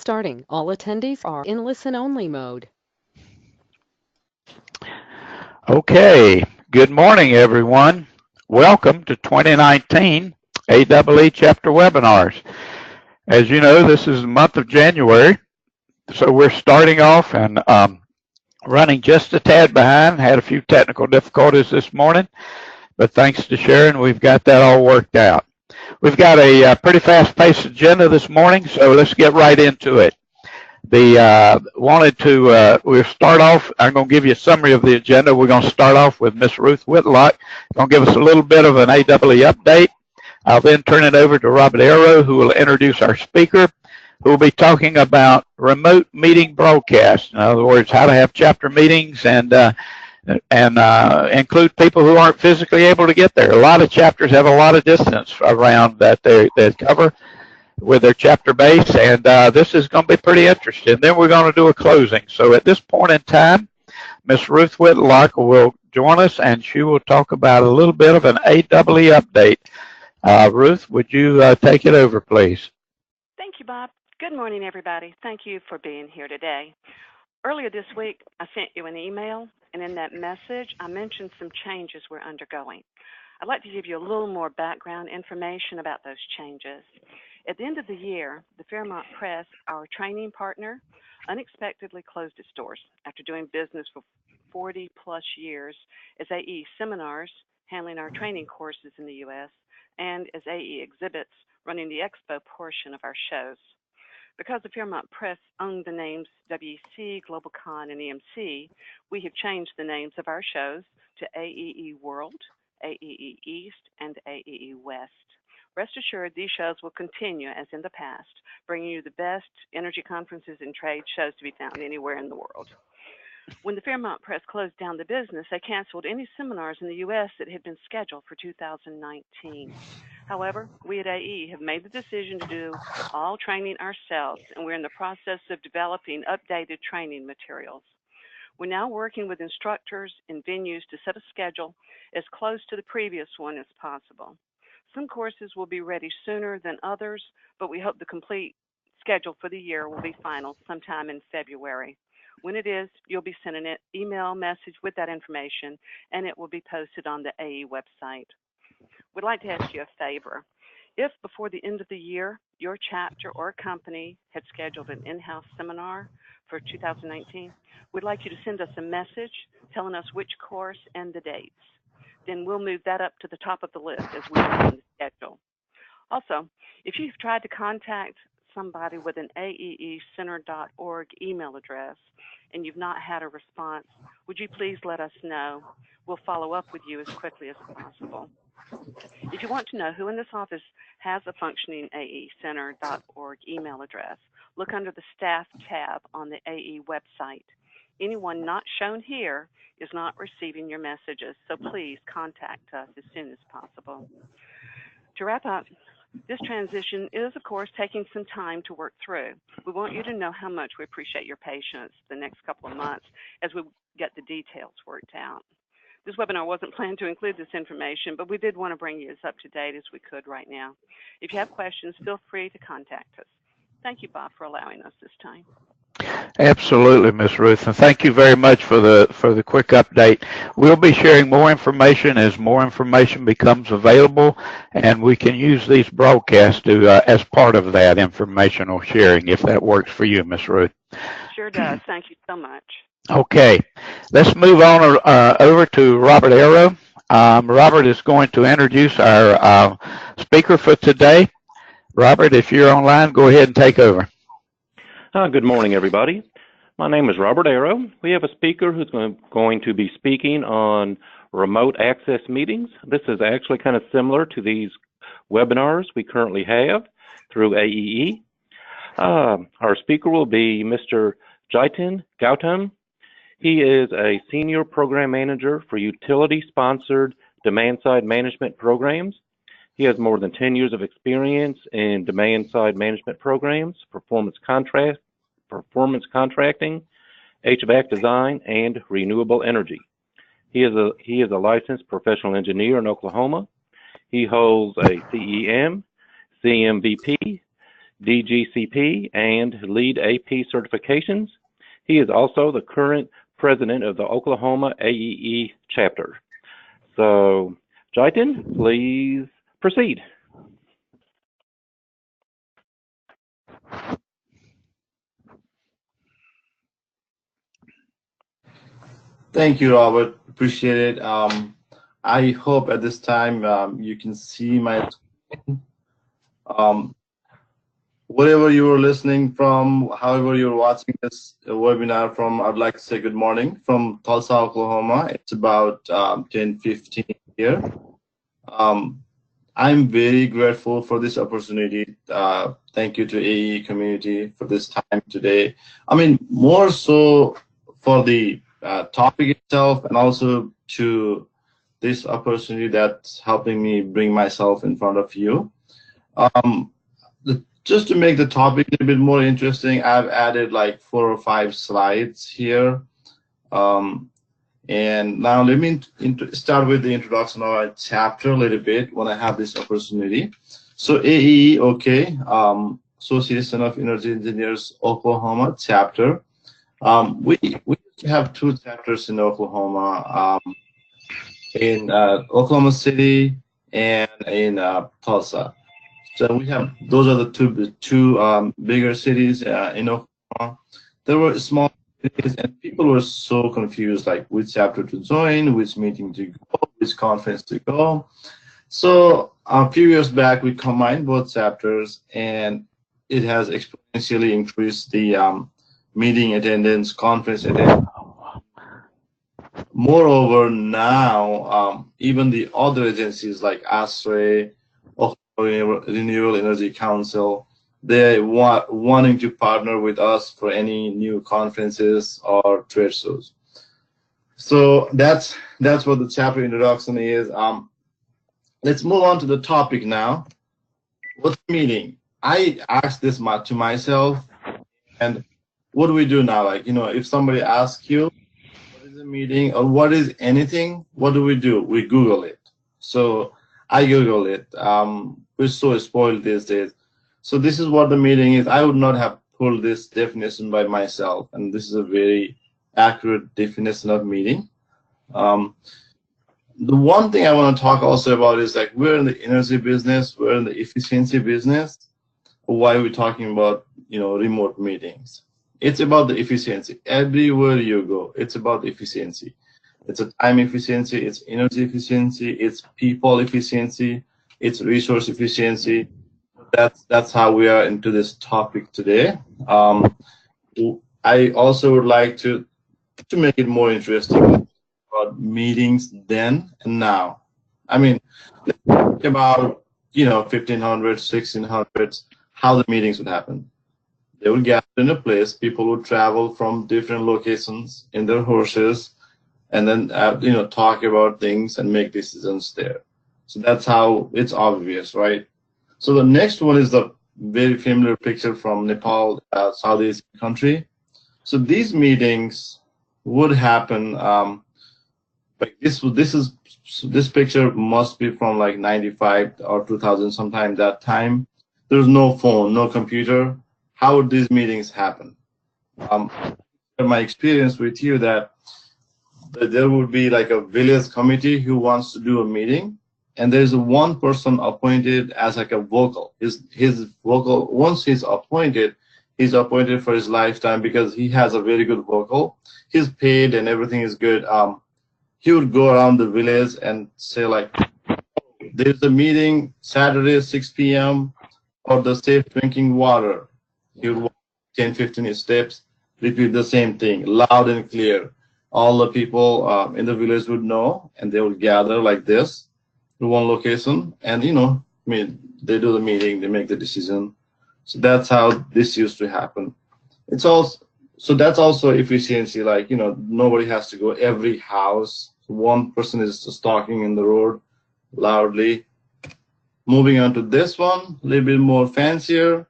Starting. All attendees are in listen-only mode. Okay, good morning, everyone. Welcome to 2019 AEE Chapter Webinars. As you know, this is the month of January, so we're starting off and running just a tad behind. Had a few technical difficulties this morning, but thanks to Sharon, we've got that all worked out. We've got a pretty fast-paced agenda this morning, so let's get right into it. We'll start off. I'm going to give you a summary of the agenda. We're going to start off with Miss Ruth Whitlock, going to give us a little bit of an AEE update. I'll then turn it over to Robert Arrow, who will introduce our speaker, who will be talking about remote meeting broadcast. In other words, how to have chapter meetings and include people who aren't physically able to get there. A lot of chapters have a lot of distance around that they cover with their chapter base, and this is going to be pretty interesting. Then we're going to do a closing. So at this point in time, Miss Ruth Whitlock will join us, and she will talk about a little bit of an AEE update. Ruth, would you take it over, please? Thank you, Bob. Good morning, everybody. Thank you for being here today. Earlier this week, I sent you an email, and in that message, I mentioned some changes we're undergoing. I'd like to give you a little more background information about those changes. At the end of the year, the Fairmont Press, our training partner, unexpectedly closed its doors after doing business for 40-plus years as AE Seminars, handling our training courses in the U.S., and as AE Exhibits, running the expo portion of our shows. Because the Fairmont Press owned the names WEC, GlobalCon, and EMC, we have changed the names of our shows to AEE World, AEE East, and AEE West. Rest assured, these shows will continue as in the past, bringing you the best energy conferences and trade shows to be found anywhere in the world. When the Fairmont Press closed down the business, they canceled any seminars in the U.S. that had been scheduled for 2019. However, we at AE have made the decision to do all training ourselves, and we're in the process of developing updated training materials. We're now working with instructors and venues to set a schedule as close to the previous one as possible. Some courses will be ready sooner than others, but we hope the complete schedule for the year will be final sometime in February. When it is, you'll be sent an email message with that information, and it will be posted on the AE website. We'd like to ask you a favor. If before the end of the year, your chapter or company had scheduled an in-house seminar for 2019, we'd like you to send us a message telling us which course and the dates. Then we'll move that up to the top of the list as we plan the schedule. Also, if you've tried to contact somebody with an aeecenter.org email address and you've not had a response, would you please let us know? We'll follow up with you as quickly as possible. If you want to know who in this office has a functioning aeecenter.org email address, look under the Staff tab on the AE website. Anyone not shown here is not receiving your messages, so please contact us as soon as possible. To wrap up, this transition is, of course, taking some time to work through. We want you to know how much we appreciate your patience the next couple of months as we get the details worked out. This webinar wasn't planned to include this information, but we did want to bring you as up to date as we could right now. If you have questions, feel free to contact us. Thank you, Bob, for allowing us this time. Absolutely, Ms. Ruth, and thank you very much for the quick update. We'll be sharing more information as more information becomes available, and we can use these broadcasts to as part of that informational sharing, if that works for you, Ms. Ruth. Sure does. Thank you so much. Okay, let's move on over to Robert Arrow. Robert is going to introduce our speaker for today. Robert, if you're online, go ahead and take over. Good morning, everybody. My name is Robert Arrow. We have a speaker who's going to be speaking on remote access meetings. This is actually kind of similar to these webinars we currently have through AEE. Our speaker will be Mr. Jaitin Gautam. He is a Senior Program Manager for utility-sponsored demand-side management programs. He has more than 10 years of experience in demand-side management programs, performance contracting, HVAC design, and renewable energy. He is a licensed professional engineer in Oklahoma. He holds a CEM, CMVP, DGCP, and LEED AP certifications. He is also the current president of the Oklahoma AEE chapter. So, Jaitin, please proceed. Thank you, Robert. Appreciate it. I hope at this time you can see my screen. Whatever you are listening from, however you're watching this webinar from, I'd like to say good morning from Tulsa, Oklahoma. It's about 10:15 here. I'm very grateful for this opportunity. Thank you to AE community for this time today. I mean, more so for the topic itself, and also to this opportunity that's helping me bring myself in front of you. Just to make the topic a bit more interesting, I've added like 4 or 5 slides here. And now let me start with the introduction of our chapter a little bit when I have this opportunity. So AE, okay, Association of Energy Engineers, Oklahoma chapter. We have 2 chapters in Oklahoma, in Oklahoma City and in Tulsa. So we have, those are the two bigger cities in Oklahoma. There were small cities, and people were so confused, like which chapter to join, which meeting to go, which conference to go. So a few years back, we combined both chapters, and it has exponentially increased the meeting attendance, conference attendance. Moreover, now even the other agencies like ASRE, Renewable Energy Council, they're wanting to partner with us for any new conferences or trade shows. So that's what the chapter introduction is. Let's move on to the topic now. What's the meeting? I asked this to myself, and what do we do now? Like, you know, if somebody asks you, what is a meeting or what is anything, what do? We Google it. So I Google it. We're so spoiled these days. So this is what the meeting is. I would not have pulled this definition by myself, and this is a very accurate definition of meeting. The one thing I want to talk also about is, like, we're in the energy business, we're in the efficiency business. Why are we talking about, you know, remote meetings? It's about the efficiency. Everywhere you go, it's about efficiency. It's a time efficiency, it's energy efficiency, it's people efficiency, it's resource efficiency. That's how we are into this topic today. I also would like to make it more interesting about meetings then and now. I mean, let's think about, you know, 1500s, 1600s, how the meetings would happen. They would gather in a place, people would travel from different locations in their horses, and then you know, talk about things and make decisions there. So that's how it's obvious, right? So the next one is the very familiar picture from Nepal, Southeast country. So these meetings would happen like this picture must be from like 95 or 2000, sometime that time. There's no phone, no computer. How would these meetings happen? My experience with you that there would be like a village committee who wants to do a meeting, and there's one person appointed as like a vocal. His vocal, once he's appointed for his lifetime because he has a very good vocal. He's paid and everything is good. He would go around the village and say, like, there's a meeting Saturday 6 p.m. for the safe drinking water. He would walk 10-15 steps, repeat the same thing loud and clear. All the people in the village would know, and they would gather like this to one location, and, you know, I mean, they do the meeting, they make the decision. So that's how this used to happen. It's also, so that's also efficiency, like, you know, nobody has to go every house. One person is just talking in the road loudly. Moving on to this one, a little bit more fancier.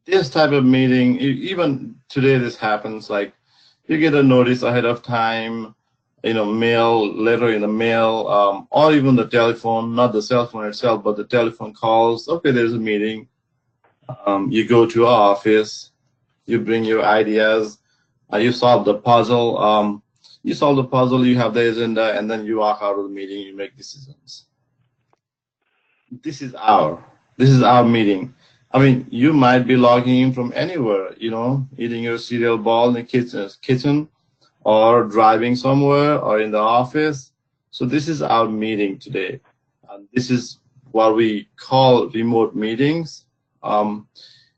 This type of meeting, even today this happens, like, you get a notice ahead of time, you know, mail, letter in the mail, or even the telephone, not the cell phone itself, but the telephone calls. Okay, there's a meeting. You go to our office, you bring your ideas, you solve the puzzle. You solve the puzzle, you have the agenda, and then you walk out of the meeting, you make decisions. This is our meeting. I mean, you might be logging in from anywhere, eating your cereal ball in the kitchen, or driving somewhere, or in the office. So this is our meeting today. This is what we call remote meetings. And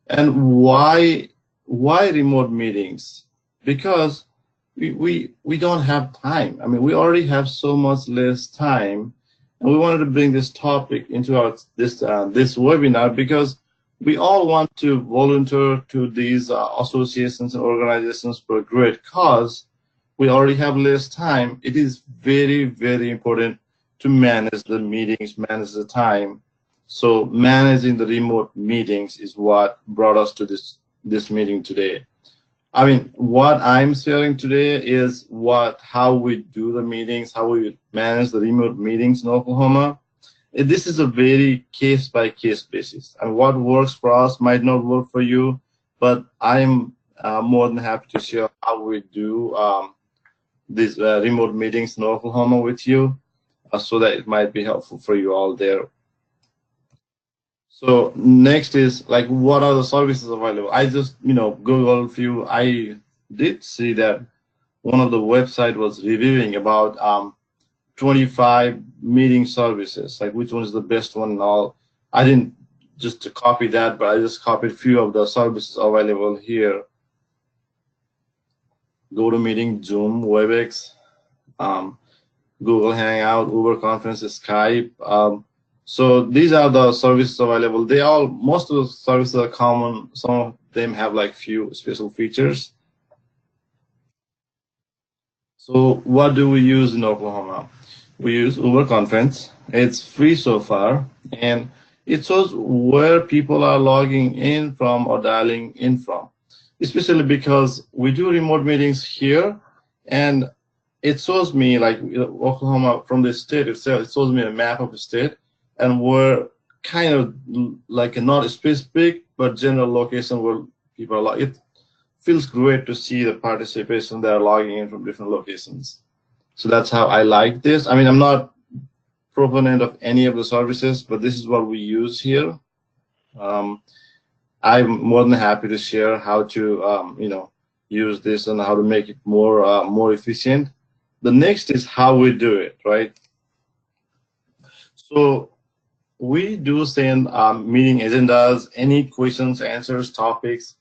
why remote meetings? Because we don't have time. I mean, we already have so much less time, and we wanted to bring this topic into this webinar because we all want to volunteer to these associations and organizations for a great cause. We already have less time. It is very, very important to manage the meetings, manage the time. So managing the remote meetings is what brought us to this meeting today. I mean, what I'm sharing today is how we do the meetings, how we manage the remote meetings in Oklahoma. This is a very case-by-case basis. And what works for us might not work for you, but I'm more than happy to share how we do these remote meetings in Oklahoma with you, so that it might be helpful for you all there. So next is like, what are the services available? I just, Googled a few. I did see that one of the website was reviewing about 25 meeting services, like which one is the best one and all. I didn't just to copy that, but I just copied a few of the services available here. GoToMeeting, Zoom, WebEx, Google Hangout, Uber Conference, Skype. So these are the services available. Most of the services are common. Some of them have like few special features. So what do we use in Oklahoma? We use Uber Conference. It's free so far, and it shows where people are logging in from or dialing in from, especially because we do remote meetings here, and it shows me like Oklahoma from the state itself. It shows me a map of the state, and we're kind of like not specific, but general location where people are logging. It feels great to see the participation that are logging in from different locations. So that's how I like this. I mean, I'm not proponent of any of the services, but this is what we use here. I'm more than happy to share how to use this and how to make it more efficient. The next is how we do it, right? So we do send meeting agendas, any questions, answers, topics,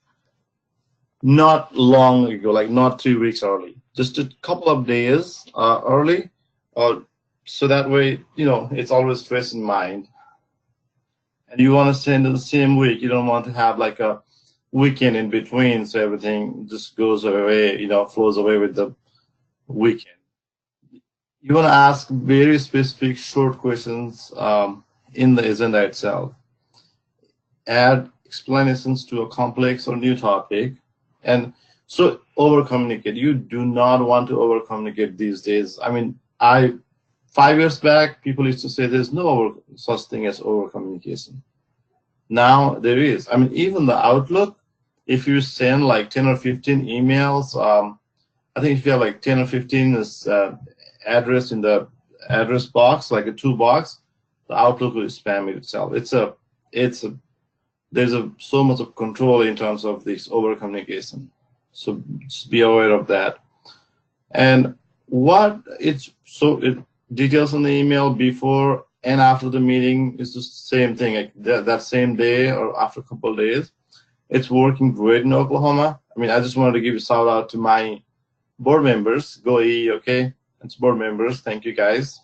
not long ago, like not 2 weeks early, just a couple of days early, so that way, it's always fresh in mind. And you want to send it the same week. You don't want to have like a weekend in between, so everything just goes away, flows away with the weekend. You want to ask very specific short questions in the agenda itself. Add explanations to a complex or new topic. And so over-communicate. You do not want to over-communicate these days. I mean, 5 years back, people used to say there's no such thing as over-communication. Now there is. I mean, even the Outlook, if you send like 10 or 15 emails, I think if you have like 10 or 15 is address in the address box, like a 2 box, the Outlook will spam it itself. There's so much of control in terms of this over communication. So just be aware of that. And details on the email before and after the meeting is the same thing. Like that same day or after a couple of days, it's working great in Oklahoma. I mean, I just wanted to give a shout out to my board members. Go EE, okay? It's board members. Thank you guys.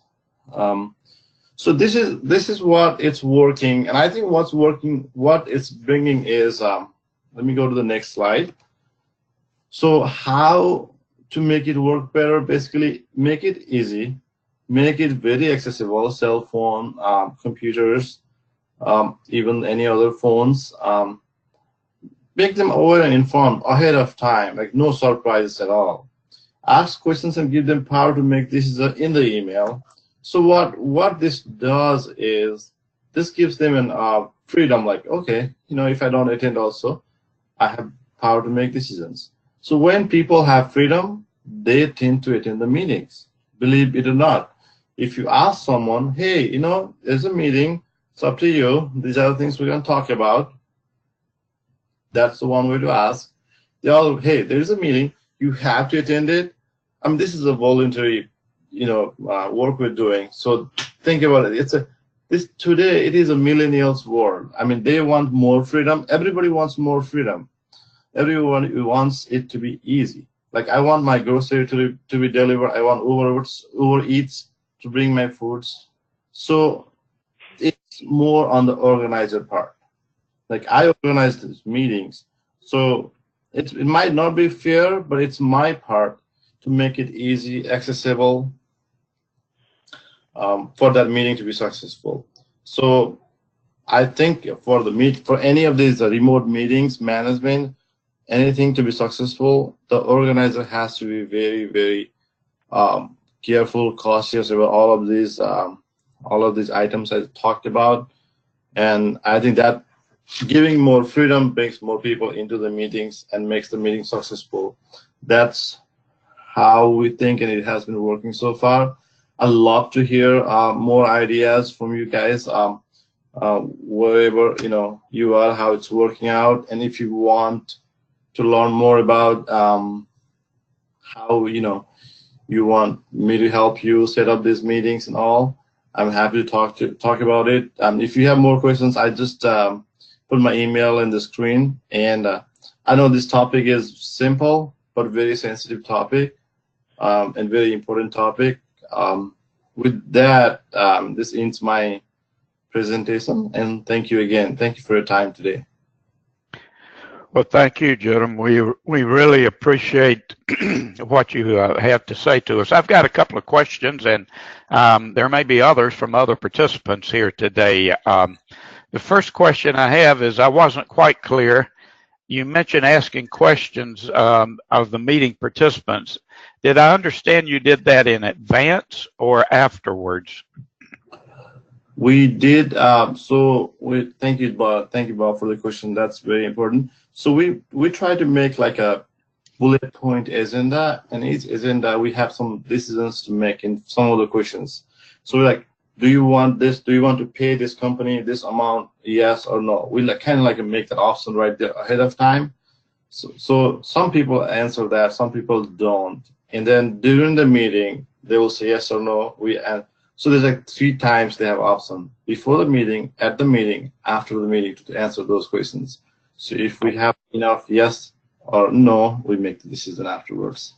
So this is what it's working, and I think what's working, what it's bringing is, let me go to the next slide. So how to make it work better? Basically, make it easy, make it very accessible, cell phone, computers, even any other phones. Make them aware and informed ahead of time, like no surprises at all. Ask questions and give them power to make decisions in the email. So what this does is this gives them an freedom, like, okay, if I don't attend also, I have power to make decisions. So when people have freedom, they tend to attend the meetings, believe it or not. If you ask someone, hey, there's a meeting, it's up to you, these are the things we're going to talk about, that's the one way to ask. They all, hey, there's a meeting, you have to attend it. I mean, this is a voluntary, work we're doing. So think about it. Today it is a millennials world. I mean, they want more freedom. Everybody wants more freedom. Everyone wants it to be easy. Like, I want my grocery to be delivered. I want Uber Eats to bring my foods. So it's more on the organizer part. Like, I organize these meetings. So it might not be fair, but it's my part to make it easy, accessible, for that meeting to be successful. So I think for any of these remote meetings, management, anything to be successful, the organizer has to be very, very careful, cautious about all of these items I talked about. And I think that giving more freedom brings more people into the meetings and makes the meeting successful. That's how we think, and it has been working so far. I'd love to hear more ideas from you guys, wherever you are, how it's working out, and if you want to learn more about how you want me to help you set up these meetings and all, I'm happy to talk about it. If you have more questions, I just put my email in the screen. And I know this topic is simple but very sensitive topic, and very important topic. With that, this ends my presentation, and thank you again. Thank you for your time today. Well, thank you, Judum. We really appreciate what you have to say to us. I've got a couple of questions, and there may be others from other participants here today. The first question I have is, I wasn't quite clear. You mentioned asking questions of the meeting participants. Did I understand you did that in advance or afterwards? We did. Thank you, Bob, for the question. That's very important. So we try to make like a bullet point agenda, and each agenda we have some decisions to make in some of the questions. So like, do you want this? Do you want to pay this company this amount? Yes or no? We kind of make that option right there ahead of time. So some people answer that, some people don't. And then during the meeting, they will say yes or no. So there's 3 times they have option: before the meeting, at the meeting, after the meeting, to answer those questions. So if we have enough yes or no, we make the decision afterwards.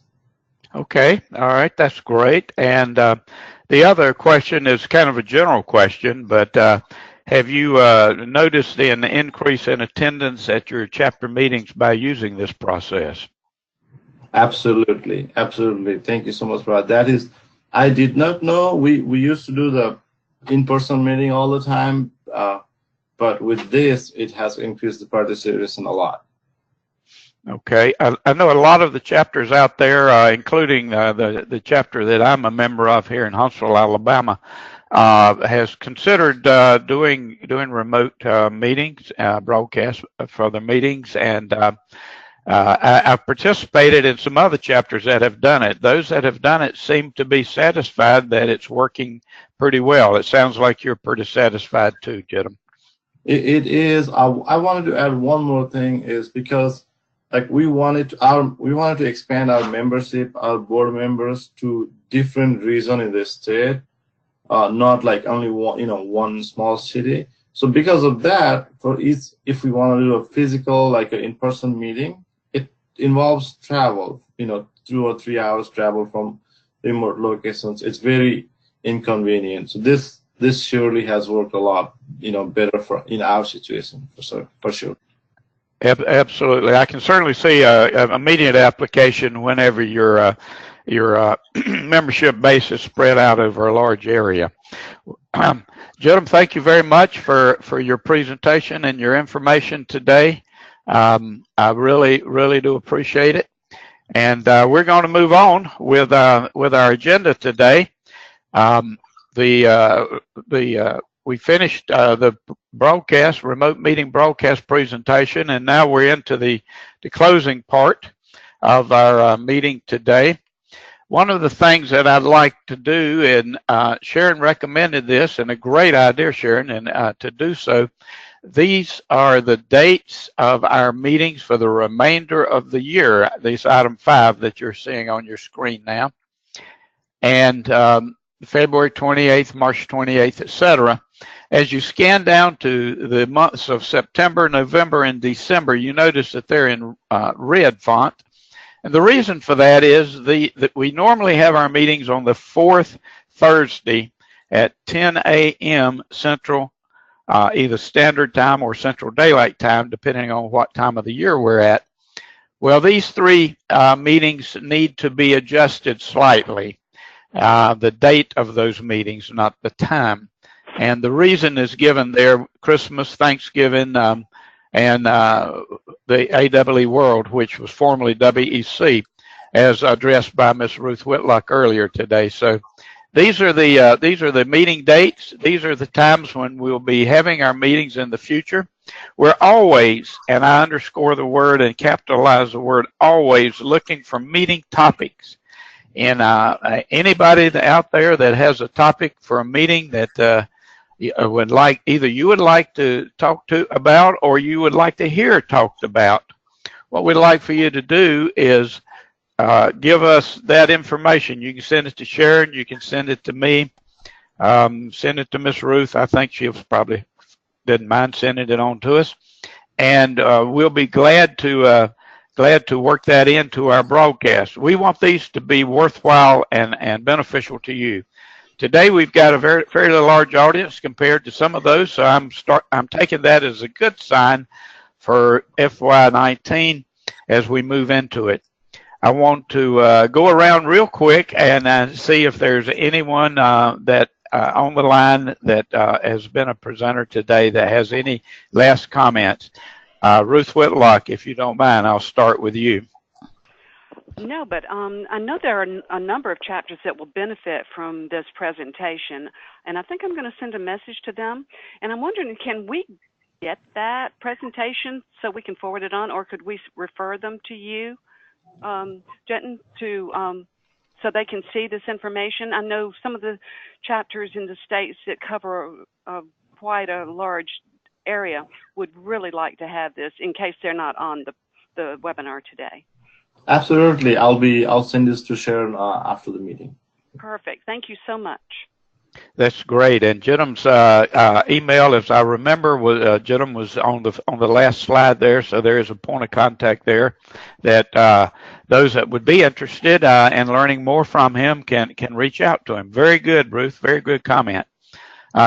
Okay, all right, that's great. And the other question is kind of a general question, but have you noticed an increase in attendance at your chapter meetings by using this process? Absolutely. Thank you so much for that. I did not know. We used to do the in-person meeting all the time, but with this, it has increased the participation a lot. Okay, I know a lot of the chapters out there, including the chapter that I'm a member of here in Huntsville, Alabama, has considered doing remote meetings, broadcasts for the meetings, and I've participated in some other chapters that have done it. Those that have done it seem to be satisfied that it's working pretty well. It sounds like you're pretty satisfied too, Judum. It is. I wanted to add one more thing, is because we wanted to expand our membership, our board members, to different regions in the state, not like only one small city. So because of that, if we want to do a physical, like an in-person meeting, it involves travel, 2 or 3 hours travel from remote locations. It's very inconvenient. So this surely has worked a lot, better in our situation, for sure. Absolutely. I can certainly see a immediate application whenever your membership base is spread out over a large area. Judum, thank you very much for your presentation and your information today. I really do appreciate it. And we're going to move on with our agenda today. The we finished the broadcast, remote meeting broadcast presentation, and now we're into the closing part of our meeting today. One of the things that I'd like to do, and Sharon recommended this, and a great idea, Sharon, and to do so, these are the dates of our meetings for the remainder of the year, this item 5 that you're seeing on your screen now. And February 28th, March 28th, etc. As you scan down to the months of September, November, and December, you notice that they're in red font. And the reason for that is that we normally have our meetings on the 4th Thursday at 10 a.m. Central, either Standard Time or Central Daylight Time, depending on what time of the year we're at. Well, these 3 meetings need to be adjusted slightly. The date of those meetings, not the time. And the reason is given there: Christmas, Thanksgiving, and the AWE World, which was formerly WEC, as addressed by Ms. Ruth Whitlock earlier today. So these are the meeting dates. These are the times when we'll be having our meetings in the future. We're always, and I underscore the word and capitalize the word always, looking for meeting topics. And anybody out there that has a topic for a meeting that would like, either you would like to talk about or you would like to hear talked about, what we'd like for you to do is give us that information. You can send it to Sharon, you can send it to me, send it to Miss Ruth. I think she probably didn't mind sending it on to us, and we'll be glad to work that into our broadcast. We want these to be worthwhile and beneficial to you. Today we've got a fairly large audience compared to some of those, so I'm taking that as a good sign for FY19 as we move into it. I want to go around real quick and see if there's anyone that on the line that has been a presenter today that has any last comments. Ruth Whitlock, if you don't mind, I'll start with you. No, but I know there are a number of chapters that will benefit from this presentation, and I think I'm going to send a message to them. And I'm wondering, can we get that presentation so we can forward it on, or could we refer them to you, Jenton, so they can see this information? I know some of the chapters in the states that cover quite a large area would really like to have this in case they're not on the webinar today. Absolutely. I'll send this to Sharon after the meeting. Perfect. Thank you so much. That's great. And Jentum's email, as I remember, was Jentum was on the last slide there, so there is a point of contact there that those that would be interested in learning more from him can reach out to him. Very good, Ruth. Very good comment.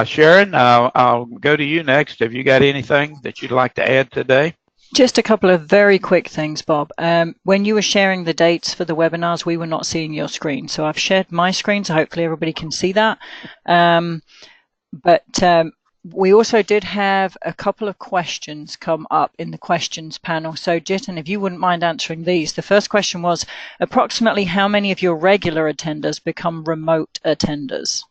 Sharon, I'll go to you next. Have you got anything that you'd like to add today? Just a couple of very quick things, Bob. When you were sharing the dates for the webinars, we were not seeing your screen. So I've shared my screen, so hopefully everybody can see that. But we also did have a couple of questions come up in the questions panel. So Jenton, if you wouldn't mind answering these. The first question was, approximately how many of your regular attenders become remote attenders?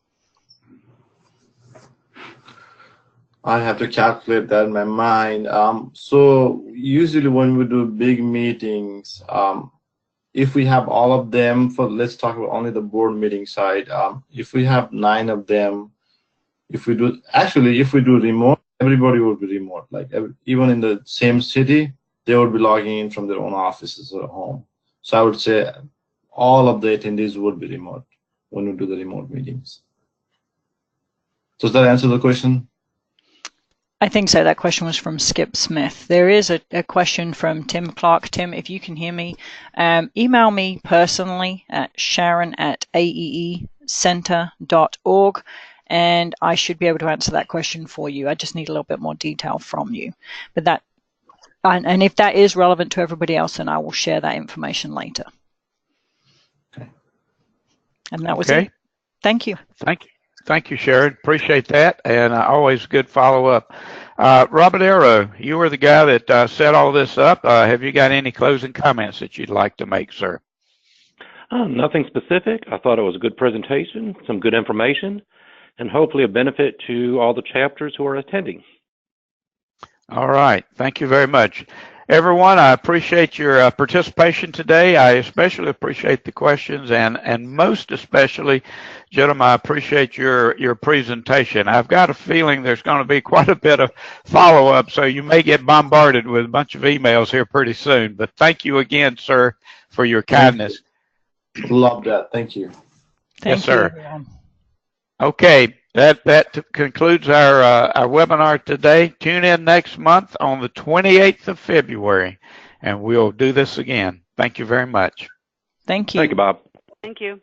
I have to calculate that in my mind. So usually when we do big meetings, if we have all of them, let's talk about only the board meeting side. If we have 9 of them, if we do remote, everybody will be remote. Like even in the same city, they will be logging in from their own offices or home. So I would say all of the attendees would be remote when we do the remote meetings. Does that answer the question? I think so. That question was from Skip Smith. There is a question from Tim Clark. Tim, if you can hear me, email me personally at sharon@aeecenter.org, and I should be able to answer that question for you. I just need a little bit more detail from you. But that, and if that is relevant to everybody else, then I will share that information later. Okay. And that was it. Thank you. Thank you. Thank you, Sharon. Appreciate that, and always good follow-up. Robert Arrow, you were the guy that set all this up. Have you got any closing comments that you'd like to make, sir? Nothing specific. I thought it was a good presentation, some good information. and hopefully a benefit to all the chapters who are attending. All right. Thank you very much. Everyone, I appreciate your participation today. I especially appreciate the questions, and most especially, gentlemen, I appreciate your presentation. I've got a feeling there's going to be quite a bit of follow-up, so you may get bombarded with a bunch of emails here pretty soon. But thank you again, sir, for your kindness. Love that. Thank you. Thank Yes, sir. everyone. Okay, that concludes our webinar today. Tune in next month on the 28th of February, and we'll do this again. Thank you very much. Thank you. Thank you, Bob. Thank you.